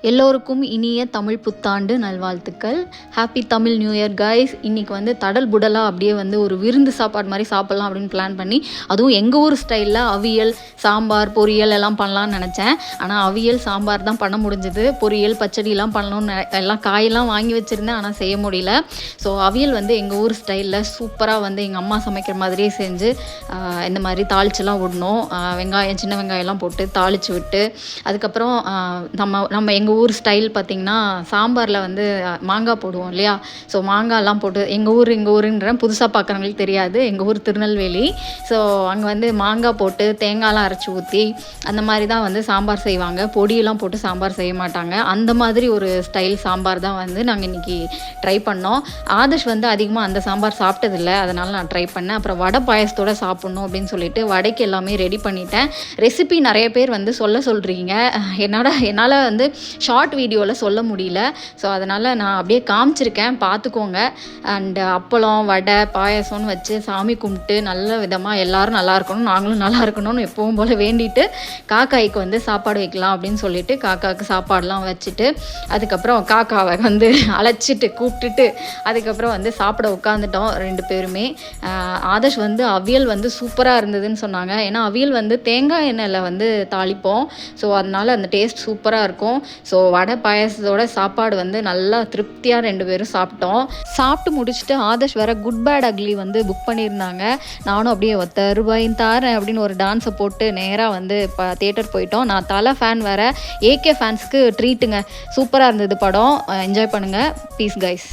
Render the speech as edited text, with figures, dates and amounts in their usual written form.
எல்லோருக்கும் இனிய தமிழ் புத்தாண்டு நல்வாழ்த்துக்கள். Happy Tamil new year guys. இன்றைக்கி வந்து தடல் புடலாக அப்படியே வந்து ஒரு விருந்து சாப்பாடு மாதிரி சாப்பிட்லாம் அப்படின்னு பிளான் பண்ணி, அதுவும் எங்கள் ஊர் ஸ்டைலில் அவியல், சாம்பார், பொரியல் எல்லாம் பண்ணலான்னு நினச்சேன். ஆனால் அவியல், சாம்பார் தான் பண்ண முடிஞ்சது. பொரியல், பச்சடிலாம் பண்ணணும்னு எல்லாம் காயெல்லாம் வாங்கி வச்சுருந்தேன், ஆனால் செய்ய முடியல. ஸோ அவியல் வந்து எங்கள் ஊர் ஸ்டைலில் சூப்பராக வந்து எங்கள் அம்மா சமைக்கிற மாதிரியே செஞ்சு இந்த மாதிரி தாளிச்செல்லாம் விடணும். வெங்காயம், சின்ன வெங்காயம்லாம் போட்டு தாளித்து விட்டு, அதுக்கப்புறம் நம்ம எங்கள் ஊர் ஸ்டைல் பார்த்திங்கன்னா, சாம்பாரில் வந்து மாங்காய் போடுவோம் இல்லையா? ஸோ மாங்காய்லாம் போட்டு எங்கள் ஊருன்றேன், புதுசாக பார்க்குறவங்களுக்கு தெரியாது, எங்கள் ஊர் திருநெல்வேலி. ஸோ அங்கே வந்து மாங்காய் போட்டு தேங்காய்லாம் அரைச்சி ஊற்றி அந்த மாதிரி தான் வந்து சாம்பார் செய்வாங்க. பொடியெல்லாம் போட்டு சாம்பார் செய்ய மாட்டாங்க. அந்த மாதிரி ஒரு ஸ்டைல் சாம்பார் தான் வந்து நாங்கள் இன்றைக்கி ட்ரை பண்ணோம். ஆதர்ஷ் வந்து அதிகமாக அந்த சாம்பார் சாப்பிட்டதில்லை, அதனால் நான் ட்ரை பண்ணேன். அப்புறம் வடை பாயசத்தோடு சாப்பிட்ணும் அப்படின்னு சொல்லிட்டு வடைக்கு எல்லாமே ரெடி பண்ணிட்டேன். ரெசிபி நிறைய பேர் வந்து சொல்கிறீங்க. என்னால் வந்து ஷார்ட் வீடியோவில் சொல்ல முடியல. ஸோ அதனால் நான் அப்படியே காமிச்சிருக்கேன், பார்த்துக்கோங்க. அண்டு அப்பளம், வடை, பாயசம்னு வச்சு சாமி கும்பிட்டு நல்ல விதமாக எல்லோரும் நல்லா இருக்கணும், நாங்களும் நல்லா இருக்கணும்னு எப்பவும் போல் வேண்டிட்டு காக்காய்க்கு வந்து சாப்பாடு வைக்கலாம் அப்படின்னு சொல்லிட்டு காக்காவுக்கு சாப்பாடெலாம் வச்சுட்டு, அதுக்கப்புறம் காக்காவை வந்து அழைச்சிட்டு கூப்பிட்டுட்டு அதுக்கப்புறம் வந்து சாப்பிட உட்காந்துட்டோம் 2 பேருமே. ஆதர்ஷ் வந்து அவியல் வந்து சூப்பராக இருந்ததுன்னு சொன்னாங்க. ஏன்னா அவியல் வந்து தேங்காய் எண்ணெயில் வந்து தாளிப்போம். ஸோ அதனால் அந்த டேஸ்ட் சூப்பராக இருக்கும். ஸோ வடை பாயசத்தோட சாப்பாடு வந்து நல்லா திருப்தியாக 2 பேரும் சாப்பிட்டோம். சாப்பிட்டு முடிச்சுட்டு ஆதர்ஷ் வேறு குட் பேட் அக்லி வந்து புக் பண்ணியிருந்தாங்க. நானும் அப்படியே ரூபாயும் தாரேன் அப்படின்னு ஒரு டான்ஸை போட்டு நேராக வந்து தியேட்டர் போயிட்டோம். நான் தலை ஃபேன் வேறு, ஏகே ஃபேன்ஸ்க்கு ட்ரீட்டுங்க. சூப்பராக இருந்தது படம். என்ஜாய் பண்ணுங்கள். Piece guys.